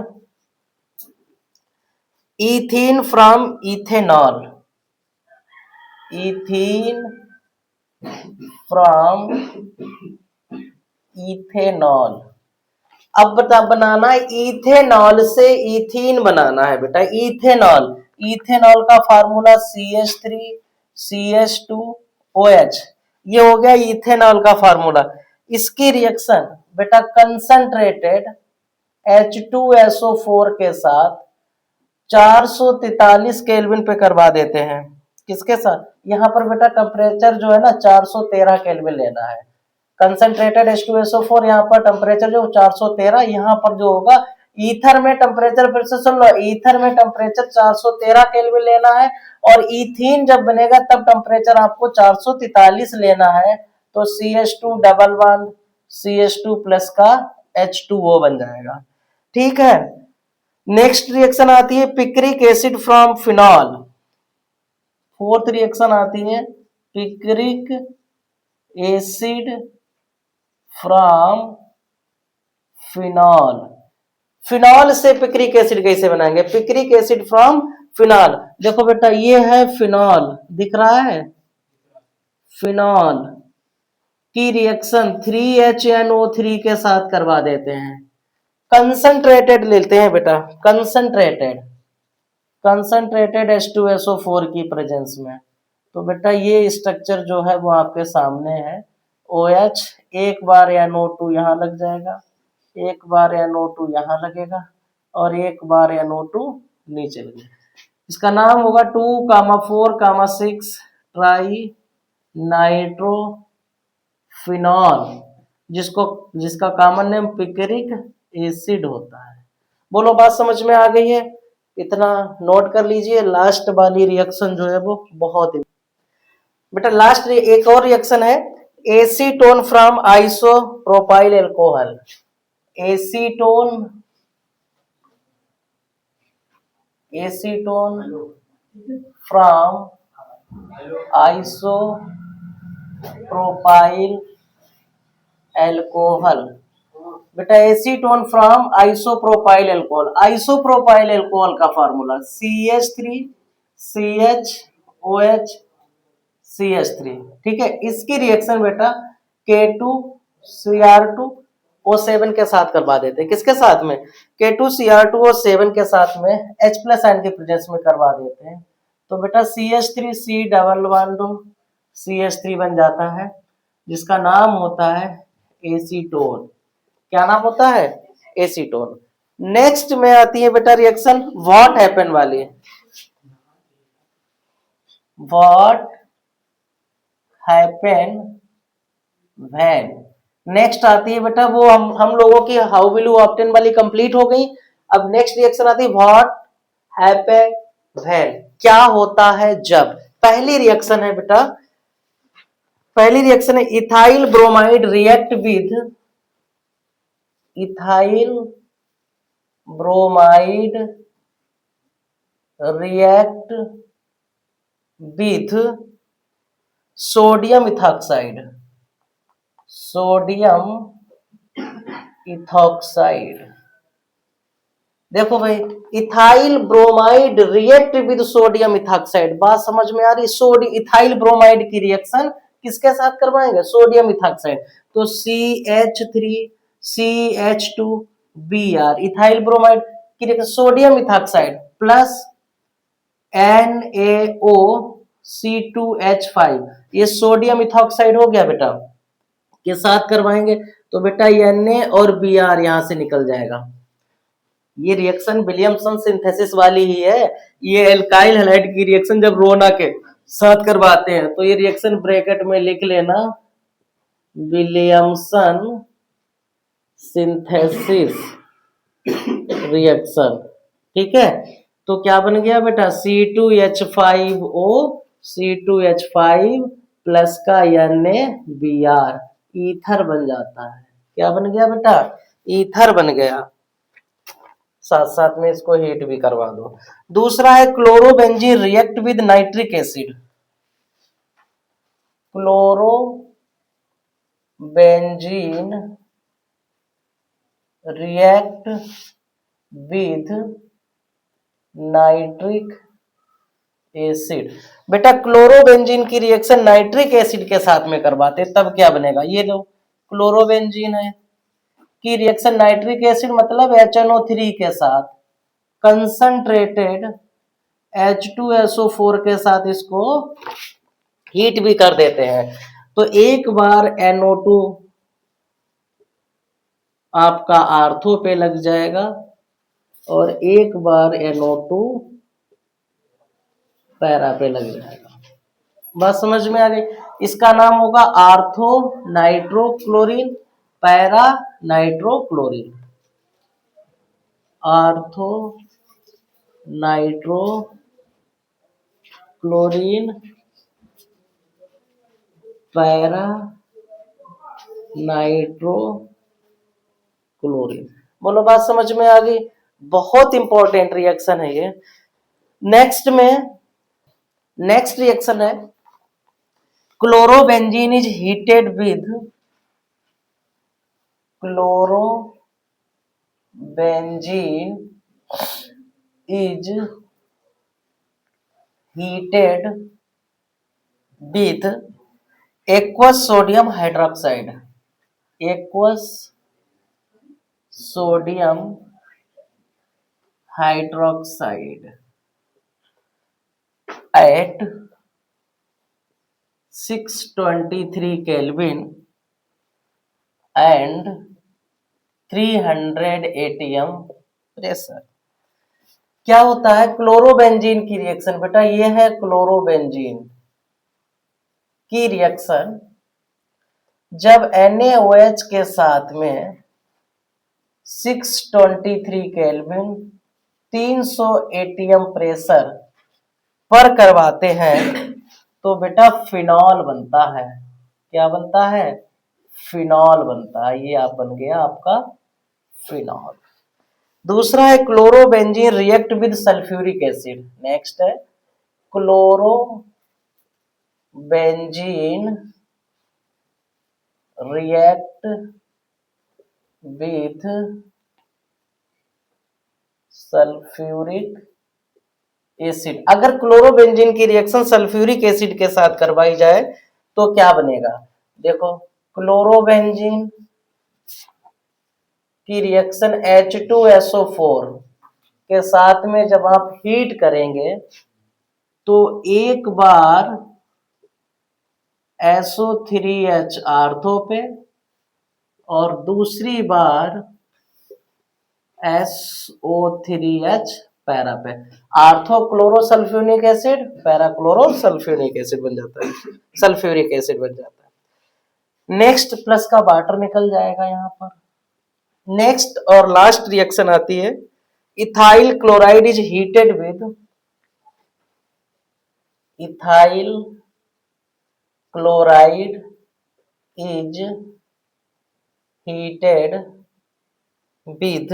ethene from ethanol, ethene from ethanol. अब बता बनाना इथेनॉल से इथीन बनाना है बेटा, इथेनॉल, इथेनॉल का फार्मूला CH3CH2OH, ये हो गया इथेनॉल का फार्मूला। इसकी रिएक्शन बेटा कंसंट्रेटेड H2SO4 के साथ 443 केल्विन पे करवा देते हैं, किसके साथ, यहाँ पर बेटा टेम्परेचर जो है ना 413 केल्विन लेना है, कंसंट्रेटेड H2SO4, यहाँ पर टेम्परेचर जो 413, यहाँ पर जो होगा ईथर में टेम्परेचर, फिर से सुन लो, ईथर में टेम्परेचर 413 केल्विन लेना है, और ईथीन जब बनेगा तब टेम्परेचर आपको 443 लेना है, तो CH2 CH2 प्लस का H2O बन जाएगा, ठीक है। नेक्स्ट रिएक्शन आती है picric acid from phenol, fourth reaction आती है picric acid from phenol. Phenol से पिक्रिक एसिड कैसे बनाएंगे? Picric acid from phenol. देखो बेटा ये है फिनॉल, दिख रहा है? फिनॉल की रिएक्शन 3HNO3 के साथ करवा देते हैं। कंसंट्रेटेड लेते हैं बेटा, कंसंट्रेटेड H2SO4 की प्रेजेंस में। तो बेटा ये स्ट्रक्चर जो है वो आपके सामने है। OH, एक बार NO2 यहाँ लग जाएगा, एक बार NO2 यहाँ लगेगा और एक बार NO2 नीचे लगेगा। इसका नाम होगा 2,4,6 ट्राई नाइट्रो फिनॉल, जिसका कॉमन नेम पिक्रिक एसिड होता है। बोलो बात समझ में आ गई है? इतना नोट कर लीजिए। लास्ट वाली रिएक्शन जो है वो बहुत ही बेटा, लास्ट एक और रिएक्शन है, acetone from isopropyl alcohol. Acetone from isopropyl alcohol. बेटा acetone from isopropyl alcohol. Isopropyl alcohol का फार्मूला CH3CHOH CH3। ठीक है, इसकी रिएक्शन बेटा K2Cr2O7 के साथ करवा देते हैं। किसके साथ में? K2Cr2O7 के साथ में H प्लस आयन के प्रेजेंस में करवा देते हैं। तो बेटा CH3C+CH3 बन जाता है, जिसका नाम होता है एसीटोन। क्या नाम होता है? एसीटोन। नेक्स्ट में आती है बेटा रिएक्शन व्हाट हैपन वाली। What happen when. नेक्स्ट आती है बेटा वो हम लोगों की हाउ विल यू ऑब्टेन वाली कंप्लीट हो गई। अब नेक्स्ट रिएक्शन आती है व्हाट हैपन व्हेन, क्या होता है जब। पहली रिएक्शन है बेटा, पहली रिएक्शन है ethyl bromide react with ethyl bromide react with sodium ethoxide. Sodium ethoxide. देखो भाई, ethyl bromide react with sodium ethoxide. बात समझ में आ रही? इथाइल ब्रोमाइड की रिएक्शन किसके साथ करवाएंगे? Sodium ethoxide. तो CH3CH2Br, इथाइल ब्रोमाइड की reaction sodium ethoxide plus NaOC2H5, ये सोडियम इथॉक्साइड हो गया बेटा, के साथ करवाएंगे। तो बेटा Na और Br यहां से निकल जाएगा। ये रिएक्शन विलियमसन सिंथेसिस वाली ही है। ये एल्काइल हैलाइड की रिएक्शन जब रोना के साथ करवाते हैं तो ये रिएक्शन ब्रैकेट में लिख लेना, विलियमसन सिंथेसिस रिएक्शन। ठीक है, तो क्या बन गया बेटा? C2H5O C2H5 प्लस का NaBr, ईथर बन जाता है। क्या बन गया बेटा? ईथर बन गया। साथ साथ में इसको हीट भी करवा दो। दूसरा है chlorobenzene react with nitric acid. Chlorobenzene react with nitric acid. बेटा क्लोरोबेंजीन की रिएक्शन नाइट्रिक एसिड के साथ में करवाते तब क्या बनेगा? ये जो क्लोरोबेंजीन है की रिएक्शन नाइट्रिक एसिड मतलब HNO3 के साथ कंसंट्रेटेड H2SO4 के साथ इसको हीट भी कर देते हैं। तो एक बार NO2 आपका आर्थो पे लग जाएगा और एक बार NO2 पैरा पे लग जाएगा। बात समझ में आ गई? इसका नाम होगा ortho nitrochlorine, para nitrochlorine. Ortho nitrochlorine, para nitrochlorine. बोलो बात समझ में आ गई? बहुत इंपॉर्टेंट रिएक्शन है ये। नेक्स्ट रिएक्शन है chlorobenzene is heated with benzene is heated with aqueous sodium hydroxide, aqueous sodium hydroxide at 623 Kelvin and 300 atm pressure. क्या होता है क्लोरोबेंजीन की रिएक्शन? बेटा ये है क्लोरोबेंजीन की रिएक्शन, जब NaOH के साथ में 623 केल्विन 300 एटीएम प्रेशर पर करवाते हैं तो बेटा फिनॉल बनता है। क्या बनता है? फिनॉल बनता है। ये आप बन गया आपका फिनॉल। दूसरा है chlorobenzene react with sulphuric acid. Next है chlorobenzene react with sulphuric acid. अगर क्लोरोबेंजीन की रिएक्शन सल्फ्यूरिक एसिड के साथ करवाई जाए तो क्या बनेगा? देखो क्लोरोबेंजीन की रिएक्शन H2SO4 के साथ में जब आप हीट करेंगे तो एक बार SO3H आर्थो पे और दूसरी बार SO3H पैरा पे। आर्थो क्लोरोसल्फ्यूरिक एसिड, पैरा क्लोरोसल्फ्यूरिक एसिड बन जाता है, सल्फ्यूरिक एसिड बन जाता है। नेक्स्ट प्लस का वाटर निकल जाएगा यहां पर। नेक्स्ट और लास्ट रिएक्शन आती है ethyl chloride is heated with ethyl chloride is heated with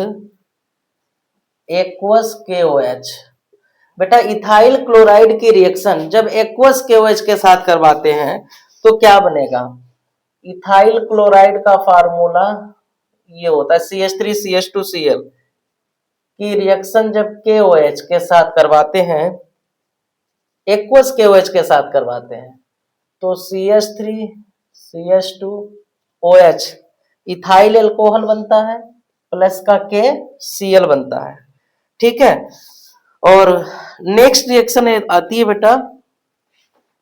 aqueous KOH। बेटा इथाइल क्लोराइड की रिएक्शन जब एक्वस KOH के साथ करवाते हैं तो क्या बनेगा? इथाइल क्लोराइड का फार्मूला ये होता है CH3CH2Cl की रिएक्शन जब KOH के साथ करवाते हैं, एक्वस KOH के साथ करवाते हैं तो CH3CH2OH इथाइल एल्कोहल बनता है प्लस का KCl बनता है। ठीक है। और नेक्स्ट रिएक्शन आती है बेटा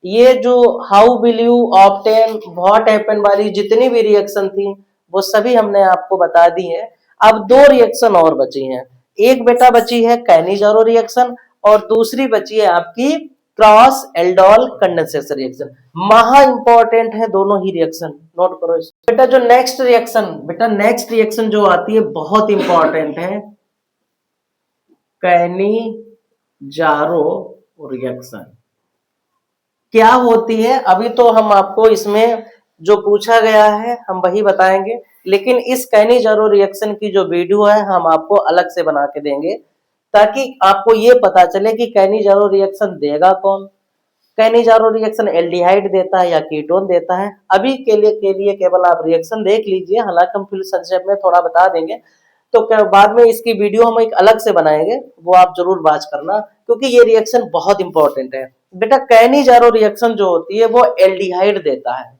ये जो how will you obtain what happen वाली जितनी भी रिएक्शन थी वो सभी हमने आपको बता दी है। अब दो रिएक्शन और बची हैं। एक बेटा बची है कैनिजारो रिएक्शन और दूसरी बची है आपकी क्रॉस एल्डोल कंडेंसेशन रिएक्शन। महा इंपॉर्टेंट है दोनों ही रिएक्शन, नोट करो इसको। बेटा जो नेक्स्ट रिएक्शन जो आती है बहुत इंपॉर्टेंट है कैनिजारो रिएक्शन। क्या होती है अभी तो हम आपको इसमें जो पूछा गया है हम वही बताएंगे, लेकिन इस कैनिजारो रिएक्शन की जो वीडियो है हम आपको अलग से बना के देंगे ताकि आपको ये पता चले कि कैनिजारो रिएक्शन देगा कौन। कैनिजारो रिएक्शन एल्डिहाइड देता है या कीटोन देता है। अभी के लिए केवल आप रिएक्शन देख लीजिए, हालांकि हम फिर संक्षेप में थोड़ा बता देंगे तो क्या बाद में इसकी वीडियो हम एक अलग से बनाएंगे, वो आप जरूर वॉच करना क्योंकि ये रिएक्शन बहुत इंपॉर्टेंट है। बेटा कैनिजारो रिएक्शन जो होती है वो एल्डिहाइड देता है,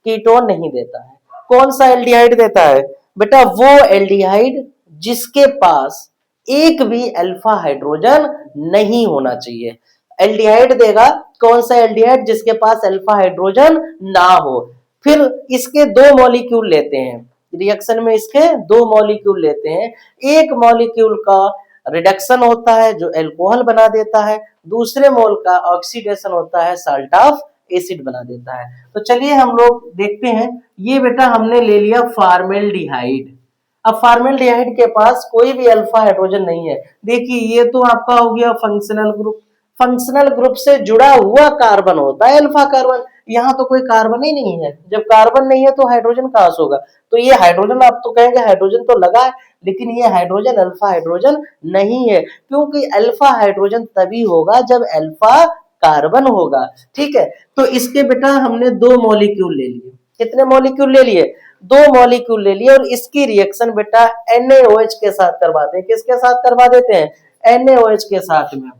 कीटोन नहीं देता है। कौन सा एल्डिहाइड देता है? बेटा वो एल्डिहाइड जिसके पास एक भी अल्फा हाइड्रोजन नहीं होना चाहिए। एल्डिहाइड देगा कौन सा एल्डिहाइड? जिसके पास अल्फा हाइड्रोजन ना हो। फिर इसके दो मॉलिक्यूल लेते हैं रिएक्शन में, इसके दो मॉलिक्यूल लेते हैं। एक मॉलिक्यूल का रिडक्शन होता है जो अल्कोहल बना देता है, दूसरे मोल का ऑक्सीडेशन होता है साल्ट ऑफ एसिड बना देता है। तो चलिए हम लोग देखते हैं। ये बेटा हमने ले लिया फॉर्मेल्डिहाइड। अब फॉर्मेल्डिहाइड के पास कोई भी अल्फा हाइड्रोजन नहीं है। देखिए ये तो आपका हो गया फंक्शनल ग्रुप। फंक्शनल ग्रुप से जुड़ा हुआ कार्बन होता है अल्फा कार्बन। यहाँ तो कोई कार्बन ही नहीं है। जब कार्बन नहीं है तो हाइड्रोजन कहां से होगा? तो ये हाइड्रोजन आप तो कहेंगे हाइड्रोजन तो लगा है, लेकिन ये हाइड्रोजन अल्फा हाइड्रोजन नहीं है क्योंकि अल्फा हाइड्रोजन तभी होगा जब अल्फा कार्बन होगा। ठीक है। तो इसके बेटा हमने दो मॉलिक्यूल ले लिए। कितने मॉलिक्यूल ले लिए, 2 मॉलिक्यूल ले लिए, और इसकी रिएक्शन बेटा NaOH के साथ करवाते हैं। किसके साथ करवा देते हैं, NaOH के साथ में।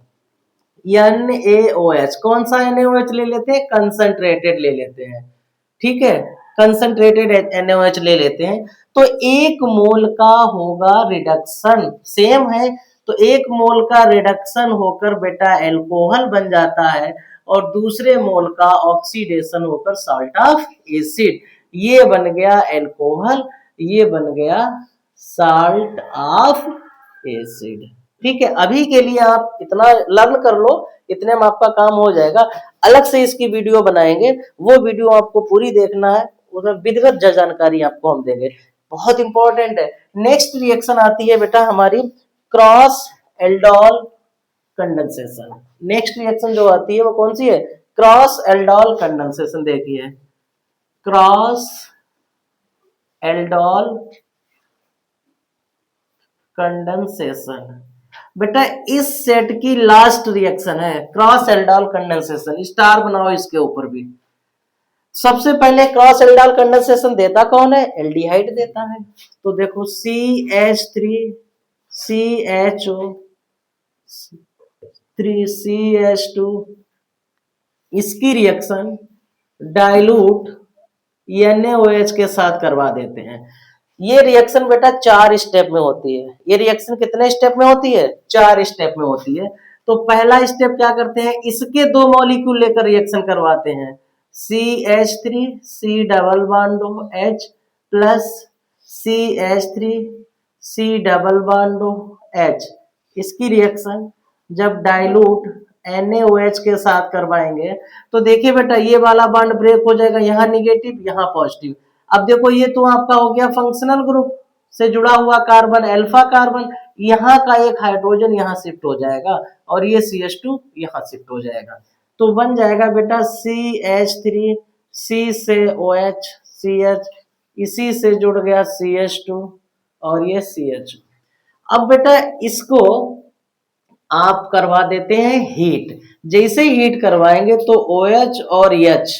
NaOH, कौन सा NaOH ले लेते हैं, कंसंट्रेटेड ले लेते हैं, ठीक है, कंसंट्रेटेड NaOH ले लेते हैं। तो 1 मोल का होगा रिडक्शन, सेम है, तो 1 मोल का रिडक्शन होकर बेटा एल्कोहल बन जाता है, और दूसरे मोल का ऑक्सीडेशन होकर साल्ट ऑफ एसिड, ये बन गया एल्कोहल, ये बन गया साल्ट ऑफ एसिड। ठीक है, अभी के लिए आप इतना लर्न कर लो, इतने में आपका काम हो जाएगा। अलग से इसकी वीडियो बनाएंगे, वो वीडियो आपको पूरी देखना है, उसमें विधिवत जानकारी आपको हम देंगे, बहुत इंपॉर्टेंट है। नेक्स्ट रिएक्शन आती है बेटा हमारी cross aldol condensation. Next reaction जो आती है वो कौन सी है, क्रॉस एल्डोल कंडेंसेशन। देखिए क्रॉस एल्डोल कंडेंसेशन, बेटा इस सेट की लास्ट रिएक्शन है क्रॉस एल्डोल कंडेंसेशन, स्टार बनाओ इसके ऊपर भी। सबसे पहले क्रॉस एल्डोल कंडेंसेशन देता कौन है, एल्डिहाइड देता है। तो देखो CH3 CHO 3CH2, इसकी रिएक्शन डाइल्यूट NaOH के साथ करवा देते हैं। ये रिएक्शन बेटा 4 स्टेप में होती है। ये रिएक्शन कितने स्टेप में होती है, 4 स्टेप में होती है। तो पहला स्टेप क्या करते हैं, इसके 2 मॉलिक्यूल लेकर रिएक्शन करवाते हैं, CH3 C double bond H plus CH3 C double bond H। इसकी रिएक्शन जब डाइल्यूट NaOH के साथ करवाएंगे तो देखिए बेटा ये वाला बॉन्ड ब्रेक हो जाएगा, यहाँ निगेटिव यहाँ पॉजिटिव। अब देखो ये तो आपका हो गया फंक्शनल ग्रुप से जुड़ा हुआ कार्बन, अल्फा कार्बन, यहाँ का एक हाइड्रोजन यहाँ शिफ्ट हो जाएगा और ये CH2 यहाँ शिफ्ट हो जाएगा। तो बन जाएगा बेटा CH3 C से OH CH, इसी से जुड़ गया CH2 और ये CH। अब बेटा इसको आप करवा देते हैं हीट। जैसे ही हीट करवाएंगे तो OH और H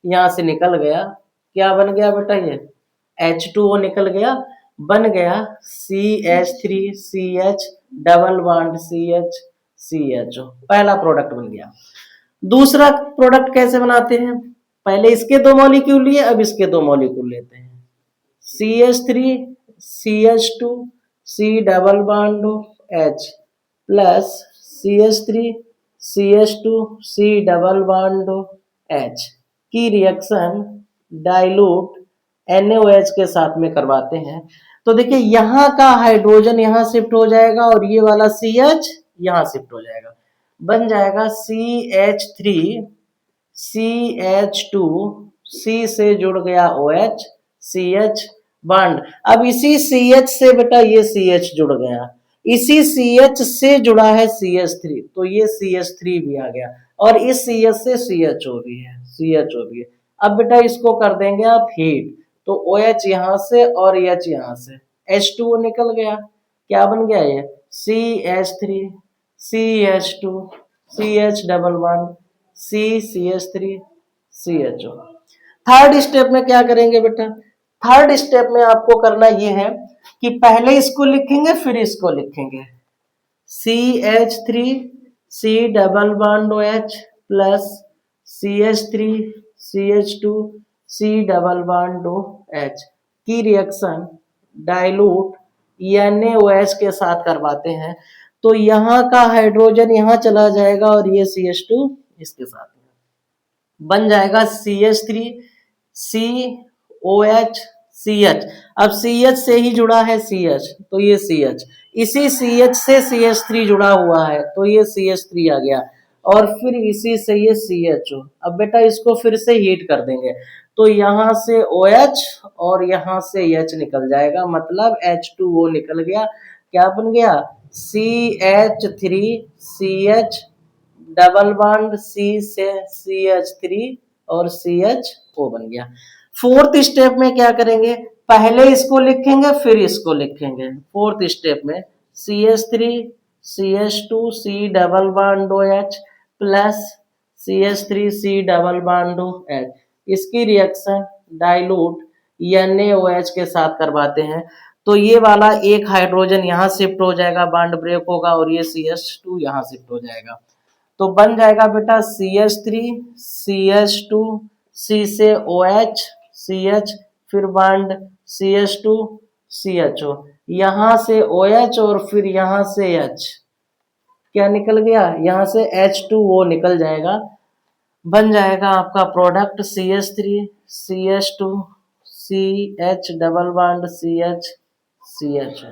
यहां से निकल गया, क्या बन गया बेटा, ये H2O निकल गया, बन गया CH3CH double bond CH CHO, पहला प्रोडक्ट बन गया। दूसरा प्रोडक्ट कैसे बनाते हैं, पहले इसके 2 मॉलिक्यूल लिए, अब इसके 2 मॉलिक्यूल लेते हैं, CH3 CH2 C double bond H plus CH3 CH2 C double bond H की रिएक्शन डाइल्यूट NaOH के साथ में करवाते हैं। तो देखिए यहाँ का हाइड्रोजन यहाँ शिफ्ट हो जाएगा और ये वाला CH यहाँ शिफ्ट हो जाएगा, बन जाएगा CH3 CH2 C से जुड़ गया OH CH बॉन्ड। अब इसी CH से बेटा ये CH जुड़ गया, इसी CH से जुड़ा है CH3, तो ये CH3 भी आ गया और इस CH से CHO भी है, CHO भी है। अब बेटा इसको कर देंगे आप हीट, तो OH यहाँ से और H यहाँ से, H2O निकल गया, क्या बन गया ये CH3 CH2 CH double bond CH3 CHO। Third step में क्या करेंगे बेटा, थर्ड स्टेप में आपको करना ये है कि पहले इसको लिखेंगे फिर इसको लिखेंगे, CH3 C double bond OH plus CH3 CH2 C double bond OH की रिएक्शन डाइल्यूट NaOH के साथ करवाते हैं। तो यहाँ का हाइड्रोजन यहाँ चला जाएगा और ये CH2 इसके साथ बन जाएगा CH3 COH CH। अब CH से ही जुड़ा है CH, तो ये CH, इसी CH से CH3 जुड़ा हुआ है तो ये CH3 आ गया और फिर इसी से ये CHO। अब बेटा इसको फिर से हीट कर देंगे तो यहाँ से OH और यहाँ से H निकल जाएगा, मतलब H2O निकल गया, क्या बन गया CH3 CH double bond C से CH3 और CHO बन गया। फोर्थ स्टेप में क्या करेंगे, पहले इसको लिखेंगे फिर इसको लिखेंगे। फोर्थ स्टेप में CH3 CH2 C double bond OH plus CH3 C double bond OH, इसकी रिएक्शन डाइल्यूट NaOH के साथ करवाते हैं तो ये वाला एक हाइड्रोजन यहाँ शिफ्ट हो जाएगा, बॉन्ड ब्रेक होगा और ये CH2 यहाँ शिफ्ट हो जाएगा। तो बन जाएगा बेटा CH3 CH2 C से OH CH फिर बॉन्ड CH2 CHO, यहाँ से OH और फिर यहाँ से H क्या निकल गया, यहाँ से H2O निकल जाएगा। बन जाएगा आपका product CH3 CH2 CH double bond CH CH।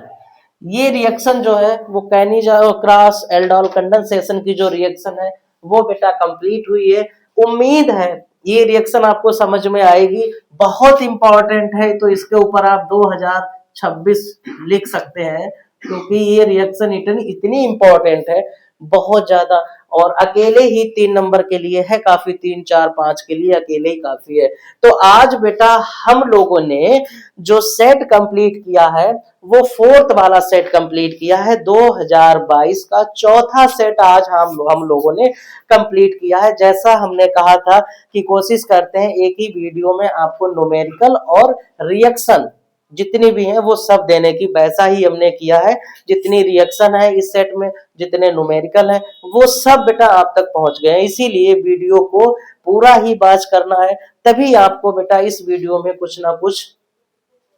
ये रिएक्शन जो है वो कैनिजा क्रॉस एल्डोल कंडेंसेशन की जो रिएक्शन है वो बेटा कंप्लीट हुई है। उम्मीद है ये रिएक्शन आपको समझ में आएगी, बहुत इंपॉर्टेंट है तो इसके ऊपर आप 2026 लिख सकते हैं क्योंकि ये रिएक्शन इतनी इंपॉर्टेंट है बहुत ज्यादा, और अकेले ही 3 नंबर के लिए है काफी, 3 4 5 के लिए अकेले ही काफी है। तो आज बेटा हम लोगों ने जो सेट कंप्लीट किया है वो 4th वाला सेट कंप्लीट किया है, 2022 का चौथा सेट आज हम लोगों ने कंप्लीट किया है। जैसा हमने कहा था कि कोशिश करते हैं एक ही वीडियो में आपको न्यूमेरिकल और रिएक्शन जितनी भी है वो सब देने की, वैसा ही हमने किया है। जितनी रिएक्शन है इस सेट में, जितने न्यूमेरिकल है वो सब बेटा आप तक पहुंच गए हैं। इसीलिए वीडियो को पूरा ही वॉच करना है, तभी आपको बेटा इस वीडियो में कुछ ना कुछ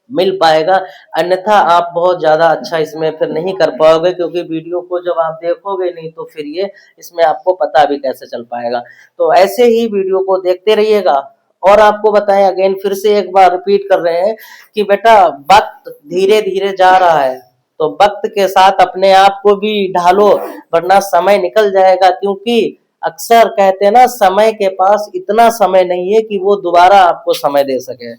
मिल पाएगा, अन्यथा आप बहुत ज्यादा अच्छा इसमें फिर नहीं कर पाओगे क्योंकि वीडियो को जब आप देखोगे नहीं तो फिर ये इसमें आपको पता भी कैसे चल पाएगा। तो ऐसे ही वीडियो को देखते रहिएगा। और आपको बताएं अगेन फिर से एक बार रिपीट कर रहे हैं कि बेटा वक्त धीरे धीरे जा रहा है तो वक्त के साथ अपने आप को भी ढालो वरना समय निकल जाएगा, क्योंकि अक्सर कहते हैं ना समय के पास इतना समय नहीं है कि वो दोबारा आपको समय दे सके।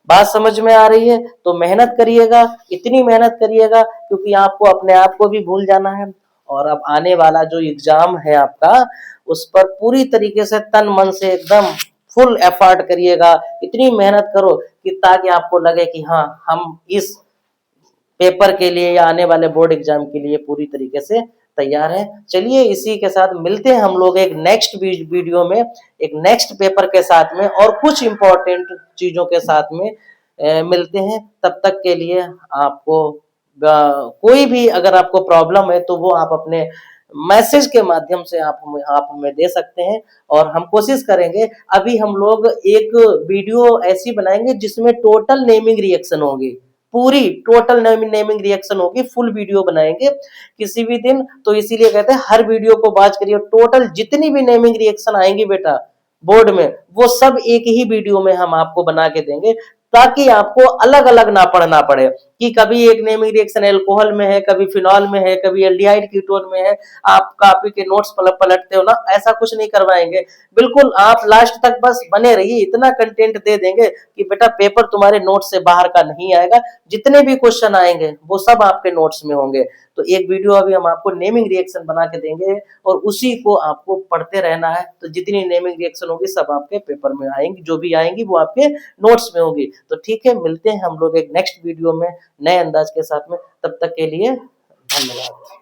बात समझ में आ रही है? तो मेहनत करिएगा, इतनी मेहनत करिएगा क्योंकि आपको अपने आप को भी भूल जाना है और अब आने वाला जो एग्जाम है आपका उस पर पूरी तरीके से तन मन से एकदम फुल एफर्ट करिएगा, इतनी मेहनत करो कि ताकि आपको लगे कि हाँ हम इस पेपर के लिए या आने वाले बोर्ड एग्जाम के लिए पूरी तरीके से तैयार है। चलिए इसी के साथ मिलते हैं हम लोग एक नेक्स्ट वीडियो में, एक नेक्स्ट पेपर के साथ में और कुछ इंपॉर्टेंट चीजों के साथ में मिलते हैं। तब तक के लिए आपको कोई भी अगर आपको प्रॉब्लम है तो वो आप अपने मैसेज के माध्यम से आप हमें दे सकते हैं और हम कोशिश करेंगे। अभी हम लोग एक वीडियो ऐसी बनाएंगे जिसमें टोटल नेमिंग रिएक्शन होगी, पूरी टोटल नेमिंग रिएक्शन होगी, फुल वीडियो बनाएंगे किसी भी दिन। तो इसीलिए कहते हैं हर वीडियो को वॉच करिए, टोटल जितनी भी नेमिंग रिएक्शन आएंगी बेटा बोर्ड में वो सब एक ही वीडियो में हम आपको बना के देंगे ताकि आपको अलग अलग ना पढ़ना पड़े कि कभी एक नेमिंग रिएक्शन एल्कोहल में है, कभी फिनॉल में है, कभी एल्डिहाइड कीटोन में है, आप कॉपी के नोट्स पलटते हो ना, ऐसा कुछ नहीं करवाएंगे। बिल्कुल आप लास्ट तक बस बने रहिए, इतना कंटेंट दे देंगे कि बेटा पेपर तुम्हारे नोट्स से बाहर का नहीं आएगा, जितने भी क्वेश्चन आएंगे वो सब आपके नोट्स में होंगे। तो एक वीडियो अभी हम आपको नेमिंग रिएक्शन बना के देंगे और उसी को आपको पढ़ते रहना है, तो जितनी नेमिंग रिएक्शन होगी सब आपके पेपर में आएंगी, जो भी आएंगी वो आपके नोट्स में होगी। तो ठीक है, मिलते हैं हम लोग एक नेक्स्ट वीडियो में नए अंदाज के साथ में, तब तक के लिए धन्यवाद।